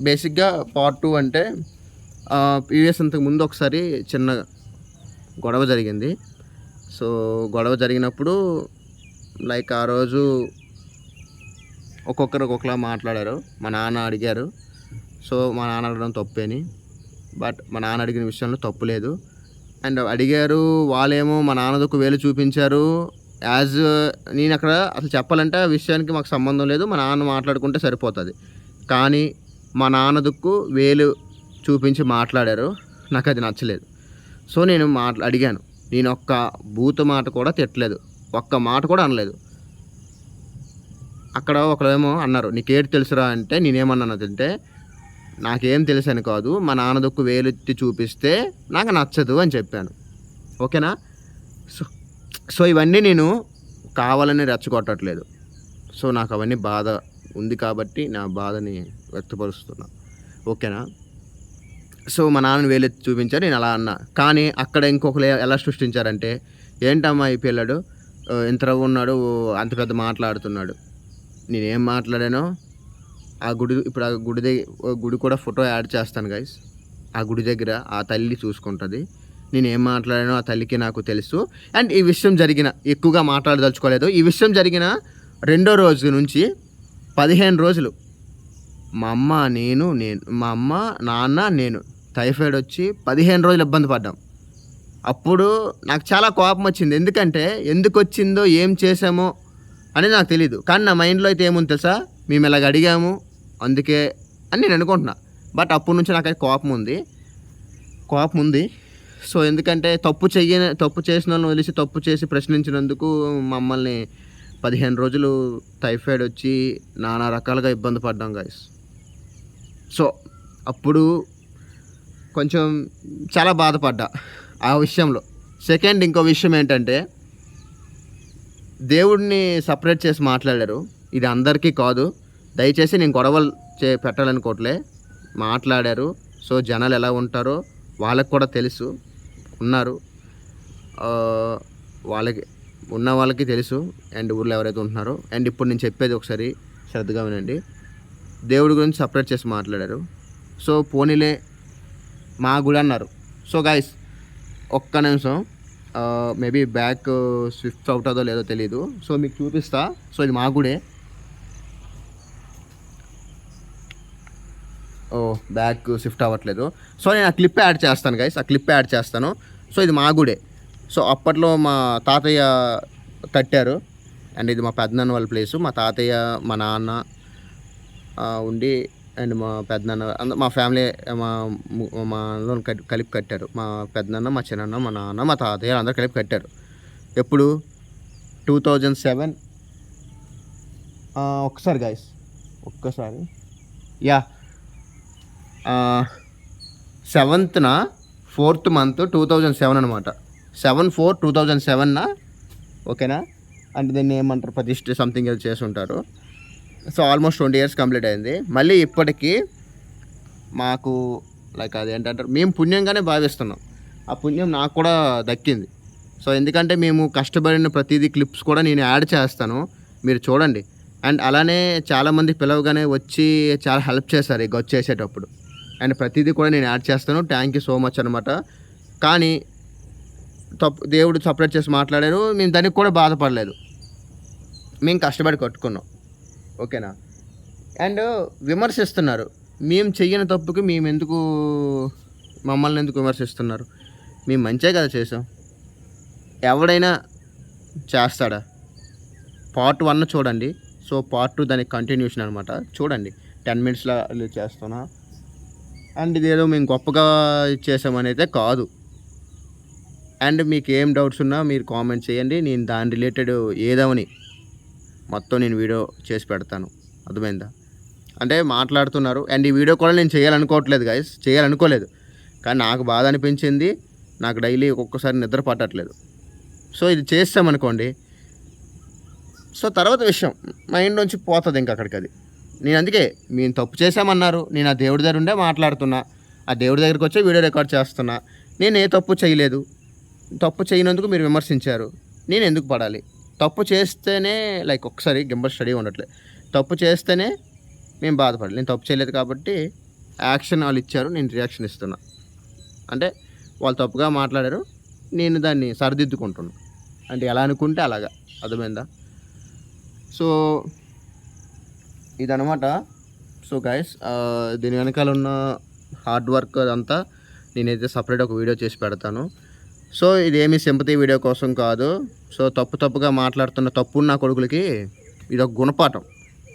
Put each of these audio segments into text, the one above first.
బేసిక్గా పార్ట్ 2 అంటే ప్రీవియస్ అంతకు ముందు ఒకసారి చిన్న గొడవ జరిగింది. సో గొడవ జరిగినప్పుడు లైక్ ఆ రోజు ఒక్కొక్కరు ఒక్కొక్కలా మాట్లాడారు. మా నాన్న అడిగారు. సో మా నాన్న అడగడం తప్పేని, బట్ మా నాన్న అడిగిన విషయంలో తప్పు లేదు. అండ్ అడిగారు, వాళ్ళేమో మా నాన్నదొక వేలు చూపించారు. నేను అక్కడ అసలు చెప్పాలంటే ఆ విషయానికి మాకు సంబంధం లేదు, మా నాన్న మాట్లాడుకుంటే సరిపోతుంది. కానీ మా నాన్నదుక్కు వేలు చూపించి మాట్లాడారు. నాకు అది నచ్చలేదు. సో నేను అడిగాను. నేను ఒక్క బూతు మాట కూడా తిట్టలేదు, ఒక్క మాట కూడా అనలేదు. అక్కడ ఒకరేమో అన్నారు, నీకేటి తెలుసురా అంటే నేనేమన్నానంటే, నాకేం తెలుసని కాదు, మా నాన్నదొక్కు వేలెత్తి చూపిస్తే నాకు నచ్చదు అని చెప్పాను. ఓకేనా? సో ఇవన్నీ నేను కావాలని రెచ్చగొట్టట్లేదు. సో నాకు అవన్నీ బాధ ఉంది కాబట్టి నా బాధని వ్యక్తపరుస్తున్నా. ఓకేనా? సో మా నాన్న వేలెత్తి చూపించారు, నేను అలా అన్నా. కానీ అక్కడ ఇంకొకరు ఎలా సృష్టించారంటే, ఏంటమ్మా ఈ పిల్లడు ఇంత రవ్వు ఉన్నాడు, అంత పెద్ద మాట్లాడుతున్నాడు. నేనేం మాట్లాడానో ఆ గుడి, ఇప్పుడు ఆ గుడి కూడా ఫోటో యాడ్ చేస్తాను గైస్. ఆ గుడి దగ్గర ఆ తల్లి చూసుకుంటుంది. నేను ఏం మాట్లాడానో ఆ తల్లికి నాకు తెలుసు. అండ్ ఈ విషయం ఎక్కువగా మాట్లాడదలుచుకోలేదు. ఈ విషయం జరిగిన రెండో రోజు నుంచి 15 రోజులు మా అమ్మ, నాన్న, నేను టైఫాయిడ్ వచ్చి 15 రోజులు ఇబ్బంది పడ్డాం. అప్పుడు నాకు చాలా కోపం వచ్చింది. ఎందుకంటే ఎందుకు వచ్చిందో, ఏం చేసామో అనేది నాకు తెలీదు. కానీ నా మైండ్లో అయితే ఏముంది తెలుసా, మేము ఇలాగ అడిగాము అందుకే అని నేను అనుకుంటున్నా. బట్ అప్పటి నుంచి నాకైతే కోపం ఉంది. సో ఎందుకంటే తప్పు చేసిన వాళ్ళని వదిలేసి తప్పు చేసి ప్రశ్నించినందుకు మమ్మల్ని 15 రోజులు టైఫాయిడ్ వచ్చి నానా రకాలుగా ఇబ్బంది పడ్డాం గైస్. సో అప్పుడు కొంచెం చాలా బాధపడ్డా ఆ విషయంలో. సెకండ్ ఇంకో విషయం ఏంటంటే, దేవుడిని సపరేట్ చేసి మాట్లాడారు. ఇది అందరికీ కాదు, దయచేసి నేను గొడవలు పెట్టాలనుకోవట్లే. మాట్లాడారు. సో జనాలు ఎలా ఉంటారో వాళ్ళకి కూడా తెలుసు, ఉన్నారు, వాళ్ళకి తెలుసు. అండ్ ఊళ్ళో ఎవరైతే ఉంటున్నారో. అండ్ ఇప్పుడు నేను చెప్పేది ఒకసారి శ్రద్ధగా వినండి. దేవుడి గురించి సపరేట్ చేసి మాట్లాడారు. సో పోనీలే మా గుడి అన్నారు. సో గైస్ ఒక్క నిమిషం, మేబీ బ్యాక్ స్విఫ్ట్ అవుతుందో లేదో తెలీదు. సో మీకు చూపిస్తా. సో ఇది మా గుడే. బ్యాక్ షిఫ్ట్ అవ్వట్లేదు. సో నేను ఆ క్లిప్ యాడ్ చేస్తాను గైస్, సో ఇది మా గుడే. సో అప్పట్లో మా తాతయ్య కట్టారు. అండ్ ఇది మా పెద్దనాన్న వాళ్ళ ప్లేసు. మా తాతయ్య, మా నాన్న ఉండి, అండ్ మా పెద్దనాన్న, మా ఫ్యామిలీ, మా కలిపి కట్టారు. మా పెద్దనాన్న, మా చిన్నాన్న, మా నాన్న, మా తాతయ్య అందరూ కలిపి కట్టారు. ఎప్పుడు 2007 ఒక్కసారి guys, yeah 7th 4th month 2007 అనమాట. 7/4/2007 ఓకేనా? అంటే దీన్ని ఏమంటారు, ప్రతిష్ఠ సంథింగ్ ఏదో చేసి ఉంటారు. సో ఆల్మోస్ట్ 20 years కంప్లీట్ అయింది. మళ్ళీ ఇప్పటికీ మాకు లైక్ అదేంటంటారు, మేము పుణ్యంగానే భావిస్తున్నాం. ఆ పుణ్యం నాకు కూడా దక్కింది. సో ఎందుకంటే మేము కష్టపడిన ప్రతిదీ క్లిప్స్ కూడా నేను యాడ్ చేస్తాను, మీరు చూడండి. అండ్ అలానే చాలామంది పిలవగానే వచ్చి చాలా హెల్ప్ చేశారు ఈ గొచ్చు చేసేటప్పుడు. అండ్ ప్రతిదీ కూడా నేను యాడ్ చేస్తాను. థ్యాంక్ యూ సో మచ్ అనమాట. కానీ దేవుడు సపరేట్ చేసి మాట్లాడారు. మేము దానికి కూడా బాధపడలేదు. మేము కష్టపడి కట్టుకున్నాం. ఓకేనా? అండ్ విమర్శిస్తున్నారు. మేము చెయ్యని తప్పుకి మమ్మల్ని ఎందుకు విమర్శిస్తున్నారు? మేము మంచిగా కదా చేసాం. ఎవడైనా చేస్తాడా? పార్ట్ 1 చూడండి. సో పార్ట్ 2 దానికి కంటిన్యూషన్ అనమాట. చూడండి, 10 minutesలో చేస్తున్నా. అండ్ ఇదేదో మేము గొప్పగా చేసామని అయితే కాదు. అండ్ మీకు ఏం డౌట్స్ ఉన్నా మీరు కామెంట్ చేయండి. నేను దాని రిలేటెడ్ ఏదవని మొత్తం నేను వీడియో చేసి పెడతాను. అర్థమైందా? అంటే మాట్లాడుతున్నారు. అండ్ ఈ వీడియో కూడా నేను చేయాలనుకోవట్లేదు గైస్, చేయాలనుకోలేదు. కానీ నాకు బాధ అనిపించింది. నాకు డైలీ ఒక్కొక్కసారి నిద్ర పట్టట్లేదు. సో ఇది చేస్తామనుకోండి, సో తర్వాత విషయం మైండ్ నుంచి పోతుంది ఇంకా అక్కడికి. అది నేను అందుకే మేము తప్పు చేశామన్నారు. నేను ఆ దేవుడి దగ్గర ఉండే మాట్లాడుతున్నా, ఆ దేవుడి దగ్గరికి వచ్చి వీడియో రికార్డ్ చేస్తున్నా. నేను ఏ తప్పు చేయలేదు. తప్పు చేయనందుకు మీరు విమర్శించారు, నేను ఎందుకు పడాలి? తప్పు చేస్తేనే ఒకసారి గింబల్ స్టడీ ఉండట్లేదు. తప్పు చేస్తేనే మేము బాధపడాలి. నేను తప్పు చేయలేదు కాబట్టి యాక్షన్ వాళ్ళు ఇచ్చారు, నేను రియాక్షన్ ఇస్తున్నా. అంటే వాళ్ళు తప్పుగా మాట్లాడారు, నేను దాన్ని సరిదిద్దుకుంటున్నా. అంటే ఎలా అనుకుంటే అలాగా, అర్థమైందా? సో ఇదనమాట. సో గైస్, దీని వెనకాల ఉన్న హార్డ్ వర్క్ అదంతా నేనైతే సపరేట్ ఒక వీడియో చేసి పెడతాను. సో ఇదేమి సింపతి వీడియో కోసం కాదు. సో తప్పుగా మాట్లాడుతున్న తప్పున్న కొడుకులకి ఇదొక గుణపాఠం.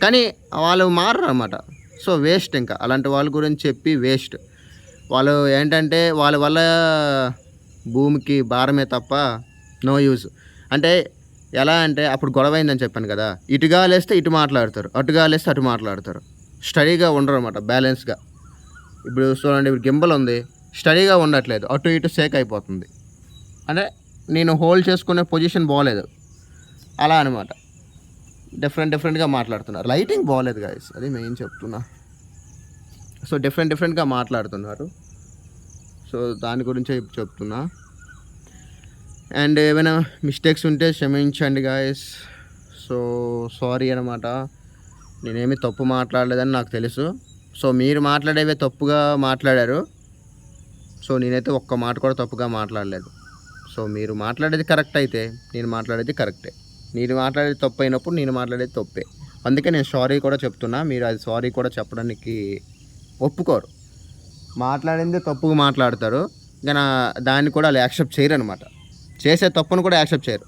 కానీ వాళ్ళు మారరు అనమాట. సో వేస్ట్, ఇంకా అలాంటి వాళ్ళ గురించి చెప్పి వేస్ట్. వాళ్ళు ఏంటంటే వాళ్ళ వల్ల భూమికి భారమే తప్ప నో యూజ్. అంటే ఎలా అంటే అప్పుడు గొడవ అయిందని చెప్పాను కదా, ఇటుగా లేస్తే ఇటు మాట్లాడతారు, అటుగా లేస్తే అటు మాట్లాడతారు. స్టడీగా ఉండరు అనమాట, బ్యాలెన్స్గా. ఇప్పుడు చూడండి, ఇప్పుడు గింబల్ ఉంది, స్టడీగా ఉండట్లేదు, అటు ఇటు షేక్ అయిపోతుంది. అంటే నేను హోల్డ్ చేసుకునే పొజిషన్ బాగోలేదు, అలా అనమాట. డిఫరెంట్గా మాట్లాడుతున్నారు. లైటింగ్ బాగోలేదు గాయస్, అది మెయిన్ చెప్తున్నా. సో డిఫరెంట్గా మాట్లాడుతున్నారు. సో దాని గురించే చెప్తున్నా. అండ్ ఏమైనా మిస్టేక్స్ ఉంటే క్షమించండి గాయస్. సో సారీ అనమాట, నేనేమి తప్పు మాట్లాడలేదని నాకు తెలుసు. సో మీరు మాట్లాడేవే తప్పుగా మాట్లాడారు. సో నేనైతే ఒక్క మాట కూడా తప్పుగా మాట్లాడలేదు. సో మీరు మాట్లాడేది కరెక్ట్ అయితే నేను మాట్లాడేది కరెక్టే, మీరు మాట్లాడేది తప్పు అయినప్పుడు నేను మాట్లాడేది తప్పే. అందుకే నేను సారీ కూడా చెప్తున్నా. మీరు అది సారీ కూడా చెప్పడానికి ఒప్పుకోరు, మాట్లాడింది తప్పుగా మాట్లాడతారు, ఇంకా దాన్ని కూడా వాళ్ళు యాక్సెప్ట్ చేయరు అనమాట. చేసే తప్పును కూడా యాక్సెప్ట్ చేయరు.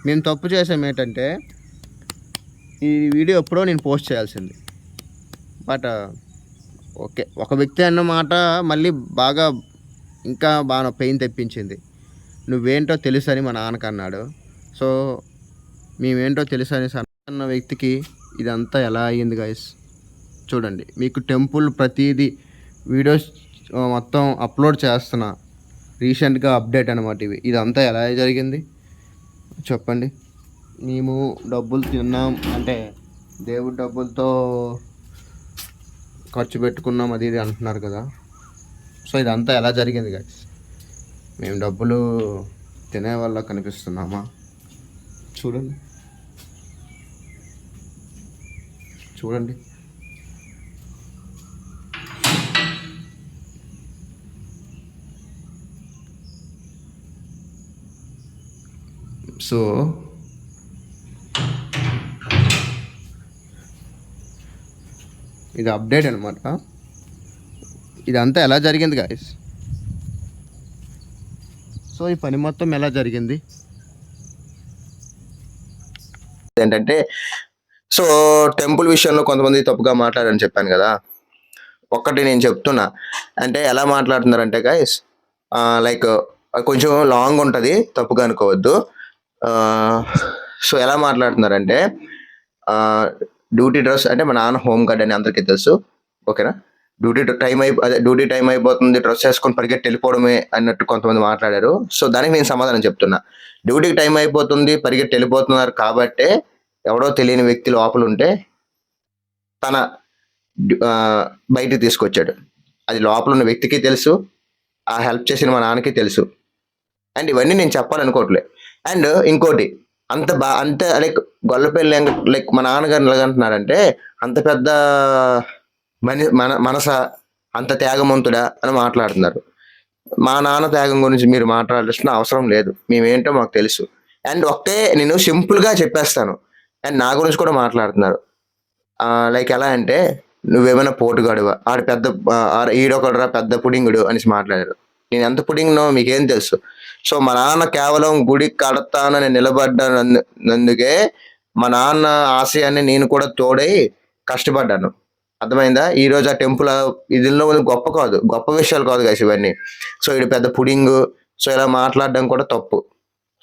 మేము తప్పు చేసాం ఏంటంటే, ఈ వీడియో ఎప్పుడో నేను పోస్ట్ చేయాల్సింది, బట్ ఓకే, ఒక వ్యక్తి అన్న మాట మళ్ళీ ఇంకా బాగా పెయిన్ తెప్పించింది. నువ్వేంటో తెలుసు అని మా నాన్నకు అన్నాడు. సో మేమేంటో తెలుసు అని అన్న వ్యక్తికి ఇదంతా ఎలా అయ్యింది గైస్ చూడండి. మీకు టెంపుల్ ప్రతిదీ వీడియోస్ మొత్తం అప్లోడ్ చేస్తున్నా, రీసెంట్గా అప్డేట్ అనమాట. ఇదంతా ఎలా జరిగింది చెప్పండి. మేము డబ్బులు తిన్నాం అంటే దేవుడి డబ్బులతో ఖర్చు పెట్టుకున్నాం అది ఇది అంటున్నారు కదా. సో ఇదంతా ఎలా జరిగింది గైస్? మేము డబ్బులు తినే వాళ్ళ కనిపిస్తున్నామా? చూడండి చూడండి. సో ఇది అప్డేట్ అనమాట. ఇదంతా ఎలా జరిగింది గాయస్? సో ఈ పని మొత్తం ఎలా జరిగింది ఏంటంటే, సో టెంపుల్ విషయంలో కొంతమంది తప్పుగా మాట్లాడని చెప్పాను కదా. ఒక్కటి నేను చెప్తున్నా, అంటే ఎలా మాట్లాడుతున్నారంటే గాయస్, లైక్ కొంచెం లాంగ్ ఉంటుంది, తప్పుగా అనుకోవద్దు. సో ఎలా మాట్లాడుతున్నారంటే, డ్యూటీ డ్రెస్ అంటే మా నాన్న హోమ్ గార్డ్ అని అందరికీ తెలుసు, ఓకేనా. డ్యూటీ టైం అయిపోతుంది, డ్రెస్ వేసుకొని పరిగెట్టి వెళ్ళిపోవడమే అన్నట్టు కొంతమంది మాట్లాడారు. సో దానికి నేను సమాధానం చెప్తున్నా. డ్యూటీకి టైం అయిపోతుంది, పరిగెట్టి వెళ్ళిపోతున్నారు కాబట్టే ఎవడో తెలియని వ్యక్తి లోపల ఉంటే తన బయటికి తీసుకొచ్చాడు. అది లోపల ఉన్న వ్యక్తికి తెలుసు, ఆ హెల్ప్ చేసిన మా నాన్నకి తెలుసు. అండ్ ఇవన్నీ నేను చెప్పాలనుకోవట్లే. అండ్ ఇంకోటి, అంత లైక్ గొల్లపల్లి లైక్ మా నాన్నగారు ఎలాగంటున్నారంటే, అంత పెద్ద మనస, అంత త్యాగవంతుడా అని మాట్లాడుతున్నారు. మా నాన్న త్యాగం గురించి మీరు మాట్లాడాల్సిన అవసరం లేదు, మేమేంటో మాకు తెలుసు. అండ్ నేను సింపుల్గా చెప్పేస్తాను. అండ్ నా గురించి కూడా మాట్లాడుతున్నారు. లైక్ ఎలా అంటే, నువ్వేమైనా పోటుగాడువా, ఆడు పెద్ద ఈడొకడురా పెద్ద పుడింగుడు అనేసి మాట్లాడారు. నేను ఎంత పుడింగ్నో మీకేం తెలుసు? సో మా నాన్న కేవలం గుడి కడతానని నిలబడ్డానందుకే మా నాన్న ఆశయాన్ని నేను కూడా తోడై కష్టపడ్డాను, అర్థమైందా? ఈ రోజు ఆ టెంపుల్ ఇదిలో గొప్ప కాదు, గొప్ప విషయాలు కాదు కదా ఇవన్నీ. సో ఇది పెద్ద పుడింగ్. సో ఇలా మాట్లాడడం కూడా తప్పు.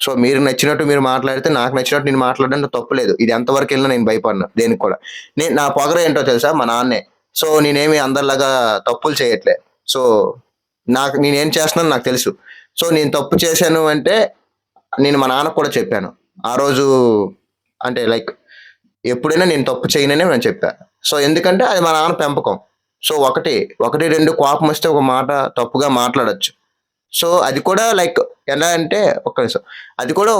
సో మీరు నచ్చినట్టు మీరు మాట్లాడితే, నాకు నచ్చినట్టు నేను మాట్లాడడం తప్పు లేదు. ఇది ఎంతవరకు వెళ్ళినా నేను భయపడను దేనికి కూడా. నా పొగర ఏంటో తెలుసా? మా నాన్నే. సో నేనేమి అందరిలాగా తప్పులు చేయట్లే. సో నేనేం చేస్తున్నాను నాకు తెలుసు. సో నేను తప్పు చేశాను అంటే నేను మా నాన్నకు కూడా చెప్పాను ఆ రోజు. అంటే లైక్ ఎప్పుడైనా నేను తప్పు చేయననే నేను చెప్పాను. సో ఎందుకంటే అది మా నాన్న పెంపకం. సో ఒకటి రెండు కోపం వస్తే ఒక మాట తప్పుగా మాట్లాడచ్చు. సో అది కూడా లైక్ ఎలా అంటే, ఒక్క నిమిషం, అది కూడా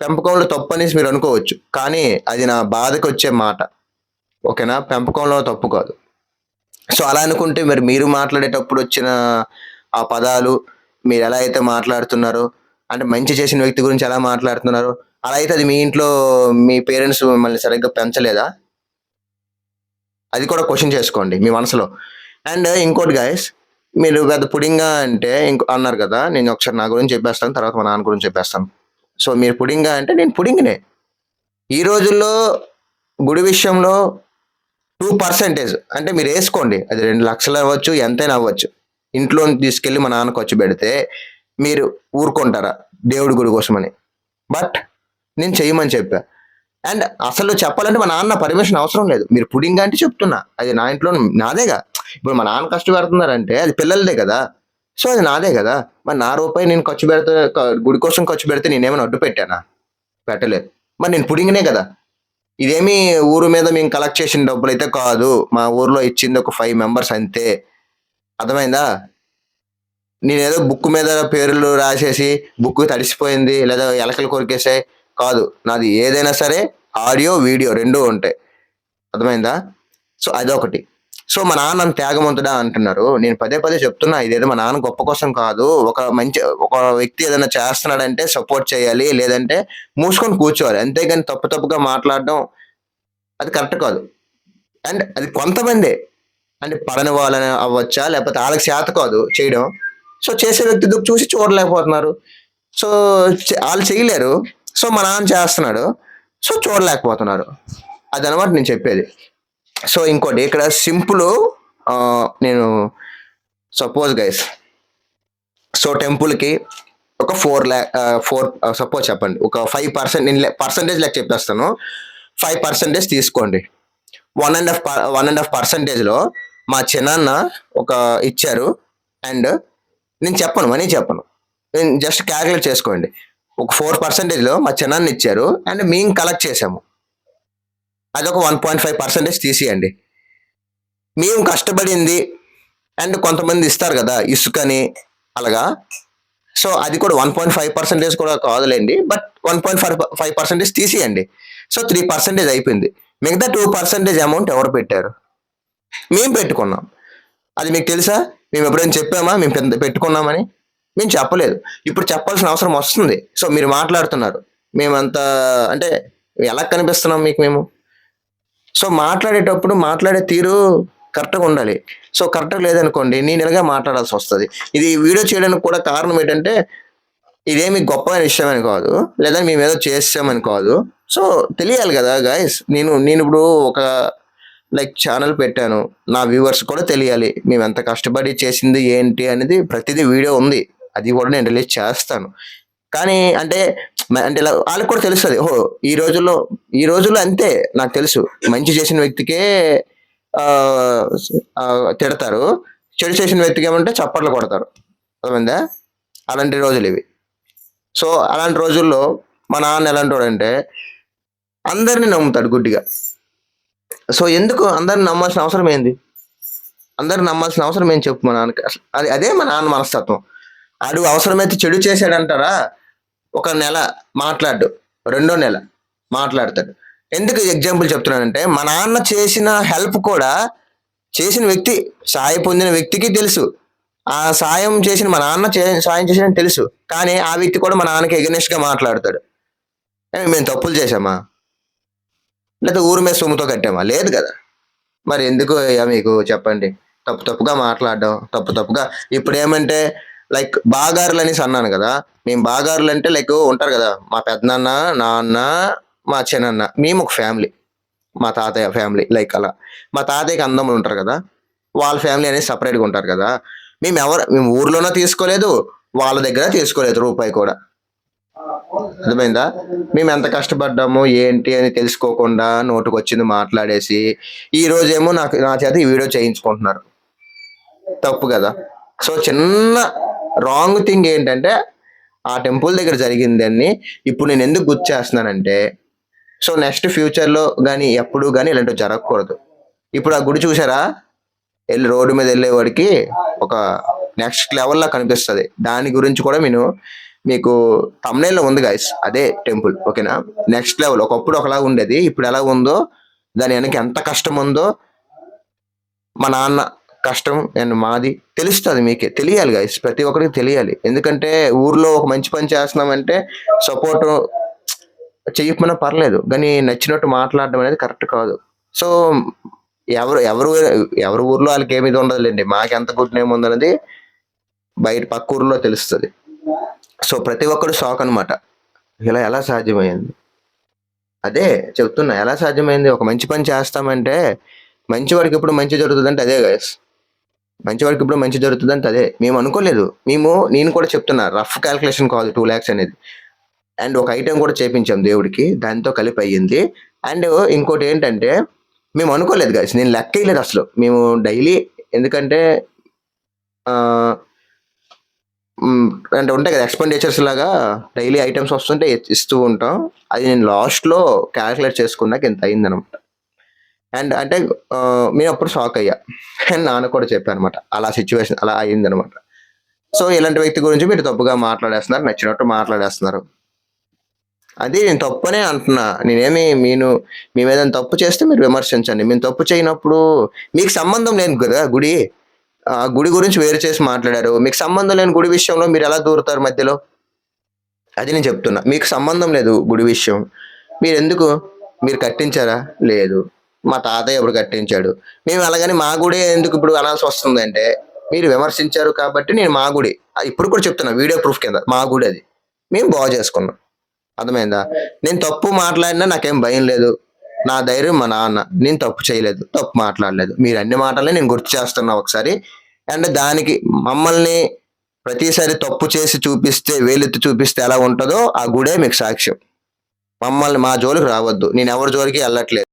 పెంపకంలో తప్పు అనేసి మీరు అనుకోవచ్చు, కానీ అది నా బాధకు వచ్చే మాట, ఓకేనా. పెంపకంలో తప్పు కాదు. సో అలా అనుకుంటే మరి మీరు మాట్లాడేటప్పుడు వచ్చిన ఆ పదాలు మీరు ఎలా అయితే మాట్లాడుతున్నారో, అంటే మంచి చేసిన వ్యక్తి గురించి ఎలా మాట్లాడుతున్నారో, అలా అయితే అది మీ ఇంట్లో మీ పేరెంట్స్ మిమ్మల్ని సరిగ్గా పెంచలేదా? అది కూడా క్వశ్చన్ చేసుకోండి మీ మనసులో. అండ్ ఇంకోటి గైస్, మీరు పెద్ద పుడింగా అంటే అన్నారు కదా, నేను ఒకసారి నా గురించి చెప్పేస్తాను, తర్వాత మా నాన్న గురించి చెప్పేస్తాను. సో మీరు పుడింగా అంటే నేను పుడింగినే. ఈ రోజుల్లో గుడి విషయంలో 2% అంటే మీరు వేసుకోండి, అది 2 లక్షలు అవ్వచ్చు, ఎంతైనా అవ్వచ్చు. ఇంట్లో తీసుకెళ్ళి మా నాన్న ఖర్చు పెడితే మీరు ఊరుకుంటారా దేవుడి గుడి కోసమని? బట్ నేను చెయ్యమని చెప్పా. అండ్ అసలు చెప్పాలంటే మా నాన్న పర్మిషన్ అవసరం లేదు. మీరు పుడింగ్ అంటే చెప్తున్నా, అది నా ఇంట్లో నాదేగా. ఇప్పుడు మా నాన్న కష్టపెడుతున్నారంటే అది పిల్లలదే కదా, సో అది నాదే కదా. మరి నా రూపాయి నేను ఖర్చు పెడితే, గుడి కోసం ఖర్చు పెడితే నేనేమైనా అడ్డు పెట్టానా? పెట్టలేదు. మరి నేను పుడింగినే కదా. ఇదేమి ఊరు మీద మేము కలెక్ట్ చేసిన డబ్బులు అయితే కాదు, మా ఊర్లో ఇచ్చింది ఒక 5 మెంబర్స్ అంతే. అర్థమైందా? నేనేదో బుక్ మీద పేర్లు రాసేసి బుక్ తడిసిపోయింది లేదా ఎలకలు కొరికేసాయి కాదు. నాది ఏదైనా సరే ఆడియో వీడియో రెండూ ఉంటాయి. అర్థమైందా? సో అదొకటి. సో మా నాన్న నన్ను త్యాగవంతుడా అంటున్నారు. నేను పదే పదే చెప్తున్నా, ఇదేదో మా నాన్న గొప్ప కోసం కాదు. ఒక వ్యక్తి ఏదైనా చేస్తున్నాడంటే సపోర్ట్ చేయాలి, లేదంటే మూసుకొని కూర్చోవాలి. అంతేగాని తప్పు తప్పుగా మాట్లాడడం అది కరెక్ట్ కాదు. అండ్ అది కొంతమందే, అంటే పడని వాళ్ళని అవ్వచ్చా, లేకపోతే వాళ్ళకి చేత కాదు చేయడం. సో చేసే వ్యక్తి చూసి చూడలేకపోతున్నారు. సో వాళ్ళు చేయలేరు. సో మా నాన్న చేస్తున్నాడు, సో చూడలేకపోతున్నారు. అదనమాట నేను చెప్పేది. సో ఇంకోటి ఇక్కడ సింపుల్, నేను సపోజ్ గైస్, సో టెంపుల్కి ఒక 4 సపోజ్ చెప్పండి, ఒక 5% నేను పర్సంటేజ్ లెక్క చెప్పేస్తాను. 5% తీసుకోండి. 1.5%లో మా చిన్నాన్న ఒక ఇచ్చారు. అండ్ నేను చెప్పను, మనీ చెప్పను, నేను జస్ట్ క్యాలిక్యులేట్ చేసుకోండి. ఒక 4%లో మా చిన్నాన్న ఇచ్చారు అండ్ మేము కలెక్ట్ చేసాము, అదొక 1.5% తీసేయండి. మేము కష్టపడింది అండ్ కొంతమంది ఇస్తారు కదా ఇసుకని అలాగా, సో అది కూడా 1.5% కూడా కాదులేండి, బట్ 1.5% తీసేయండి. సో 3% అయిపోయింది. మిగతా 2% అమౌంట్ ఎవరు పెట్టారు? మేము పెట్టుకున్నాం. అది మీకు తెలుసా? మేము ఎప్పుడైనా చెప్పామా మేము పెట్టుకున్నామని? మేము చెప్పలేదు. ఇప్పుడు చెప్పాల్సిన అవసరం వస్తుంది. సో మీరు మాట్లాడుతున్నారు, మేమంతా అంటే ఎలా కనిపిస్తున్నాం మీకు మేము? సో మాట్లాడేటప్పుడు మాట్లాడే తీరు కరెక్ట్గా ఉండాలి. సో కరెక్ట్గా లేదనుకోండి, నేను ఇలాగే మాట్లాడాల్సి వస్తుంది. ఇది వీడియో చేయడానికి కూడా కారణం ఏంటంటే, ఇదేమి గొప్ప విషయం అని కాదు, లేదా మేము ఏదో చేసామని కాదు. సో తెలియాలి కదా గాయస్. నేను ఇప్పుడు ఒక ఛానల్ పెట్టాను, నా వ్యూవర్స్ కూడా తెలియాలి మేము ఎంత కష్టపడి చేసింది ఏంటి అనేది. ప్రతిదీ వీడియో ఉంది, అది కూడా నేను రిలీజ్ చేస్తాను. కానీ అంటే ఇలా వాళ్ళకి కూడా తెలుస్తుంది. ఓహో ఈ రోజుల్లో అంతే. నాకు తెలుసు, మంచి చేసిన వ్యక్తికే ఆ, తిడతారు, చెడు చేసిన వ్యక్తికి ఏమంటే చప్పట్లు కొడతారు. అర్థమైందా? అలాంటి రోజులు ఇవి. సో అలాంటి రోజుల్లో మా నాన్న ఎలాంటి వాడంటే అందరినీ నమ్ముతాడు గుడ్డిగా. సో ఎందుకు అందరిని నమ్మాల్సిన అవసరం ఏంది? అందరిని నమ్మాల్సిన అవసరం ఏం చెప్పు మా నాన్నకి? అసలు అదే మా నాన్న మనస్తత్వం. ఆడు అవసరమైతే చెడు చేశాడంటారా, ఒక నెల మాట్లాడు, రెండో నెల మాట్లాడతాడు. ఎందుకు ఎగ్జాంపుల్ చెప్తున్నానంటే, మా నాన్న చేసిన హెల్ప్ కూడా చేసిన వ్యక్తి, సాయం పొందిన వ్యక్తికి తెలుసు. ఆ సాయం చేసిన మా నాన్న సాయం చేసిన తెలుసు, కానీ ఆ వ్యక్తి కూడా మా నాన్నకి ఎగనెస్ట్ గా మాట్లాడతాడు. మేము తప్పులు చేసామా, లేదా ఊరి మీద సొమ్ముతో కట్టామా? లేదు కదా. మరి ఎందుకు మీకు చెప్పండి, తప్పుగా మాట్లాడడం, తప్పుగా. ఇప్పుడు ఏమంటే బాగారులు అనేసి అన్నాను కదా. మేము బాగారులు అంటే ఉంటారు కదా, మా పెద్దనాన్న, నాన్న, మా చిన్నన్న, మేము ఒక ఫ్యామిలీ. మా తాతయ్య ఫ్యామిలీ అలా. మా తాతయ్యకి అందములు ఉంటారు కదా, వాళ్ళ ఫ్యామిలీ అనేది సపరేట్గా ఉంటారు కదా. మేము ఊర్లోనే తీసుకోలేదు, వాళ్ళ దగ్గర తీసుకోలేదు రూపాయి కూడా. అర్థమైందా? మేము ఎంత కష్టపడ్డాము ఏంటి అని తెలుసుకోకుండా నోటుకు వచ్చింది మాట్లాడేసి ఈ రోజేమో నా చేత ఈ వీడియో చేయించుకుంటున్నారు. తప్పు కదా. సో చిన్న రాంగ్ థింగ్ ఏంటంటే, ఆ టెంపుల్ దగ్గర జరిగిందని ఇప్పుడు నేను ఎందుకు గుర్తు చేస్తున్నానంటే, సో నెక్స్ట్ ఫ్యూచర్లో కానీ ఎప్పుడు కానీ ఇలాంటివి జరగకూడదు. ఇప్పుడు ఆ గుడి చూసారా, రోడ్డు మీద వెళ్ళేవాడికి ఒక నెక్స్ట్ లెవెల్లో కనిపిస్తుంది. దాని గురించి కూడా మీకు తమ్నైల్లో ఉంది గైస్, అదే టెంపుల్. ఓకేనా? Next level. ఒకప్పుడు ఒకలా ఉండేది, ఇప్పుడు ఎలా ఉందో, దాని వెనక ఎంత కష్టం ఉందో మా నాన్న కష్టం అండ్ మాది తెలుస్తుంది, మీకే తెలియాలి గైస్, ప్రతి ఒక్కరికి తెలియాలి. ఎందుకంటే ఊర్లో ఒక మంచి పని చేస్తున్నామంటే సపోర్ట్ చెయ్యకపోయినా పర్లేదు, కానీ నచ్చినట్టు మాట్లాడడం అనేది కరెక్ట్ కాదు. సో ఎవరు ఎవరు ఎవరి ఊర్లో వాళ్ళకి ఏమి ఇది ఉండదులేండి, మాకు ఎంత గుడ్ నేమ్ ఉందనేది బయట పక్క ఊర్లో తెలుస్తుంది. సో ప్రతి ఒక్కరు షాక్ అనమాట, ఇలా ఎలా సాధ్యమైంది, అదే చెప్తున్నా ఎలా సాధ్యమైంది. ఒక మంచి పని చేస్తామంటే మంచివాడికి ఇప్పుడు మంచి జరుగుతుందంటే అదే గైస్, మంచివాడికి ఇప్పుడు మంచి జరుగుతుందంటే అదే. మేము అనుకోలేదు, నేను కూడా చెప్తున్నా, రఫ్ క్యాల్కులేషన్ కాదు 2 lakhs అనేది. అండ్ ఒక ఐటెం కూడా చేపించాం దేవుడికి, దాంతో కలిపి అయ్యింది. అండ్ ఇంకోటి ఏంటంటే మేము అనుకోలేదు గైస్, నేను లెక్క వేయలేదు అసలు. మేము డైలీ, ఎందుకంటే ఆ, అంటే ఉంటాయి కదా ఎక్స్పెండిచర్స్ లాగా, డైలీ ఐటమ్స్ వస్తుంటే ఇస్తూ ఉంటాం. అది నేను లాస్ట్లో క్యాల్కులేట్ చేసుకున్నాక ఇంత అయిందనమాట. అండ్ అంటే మేము అప్పుడు షాక్ అయ్యా, అండ్ నాన్న కూడా చెప్పాను అనమాట, అలా సిచ్యువేషన్ అలా అయిందనమాట. సో ఇలాంటి వ్యక్తి గురించి మీరు తప్పుగా మాట్లాడేస్తున్నారు, నచ్చినట్టు మాట్లాడేస్తున్నారు. అది నేను తప్పనే అంటున్నా. నేనేమి మీ మీద తప్పు చేస్తే మీరు విమర్శించండి. మేము తప్పు చేయనప్పుడు మీకు సంబంధం లేదు కదా గుడి. గుడి గురించి వేరు చేసి మాట్లాడారు. మీకు సంబంధం లేని గుడి విషయంలో మీరు ఎలా దూరుతారు మధ్యలో? అది నేను చెప్తున్నా. మీకు సంబంధం లేదు గుడి విషయం. మీరెందుకు? మీరు కట్టించారా? లేదు. మా తాతయ్య ఎప్పుడు కట్టించాడు. మేము అలాగని మా గుడే ఎందుకు ఇప్పుడు అనాల్సి వస్తుందంటే, మీరు విమర్శించారు కాబట్టి నేను మా గుడి, ఇప్పుడు కూడా చెప్తున్నా వీడియో ప్రూఫ్ కింద, మా గుడి అది. మేము బాగు చేసుకున్నాం. అర్థమైందా? నేను తప్పు మాట్లాడినా నాకేం భయం లేదు. నా ధైర్యం మా నాన్న. నేను తప్పు చేయలేదు, తప్పు మాట్లాడలేదు. మీరు అన్ని మాటలే నేను గుర్తు చేస్తున్నా ఒకసారి. అండ్ దానికి మమ్మల్ని ప్రతిసారి తప్పు చేసి చూపిస్తే, వేలెత్తి చూపిస్తే ఎలా ఉంటుందో ఆ గుడే మీకు సాక్ష్యం. మమ్మల్ని మా జోలికి రావద్దు. నేను ఎవరి జోలికి వెళ్ళట్లేదు.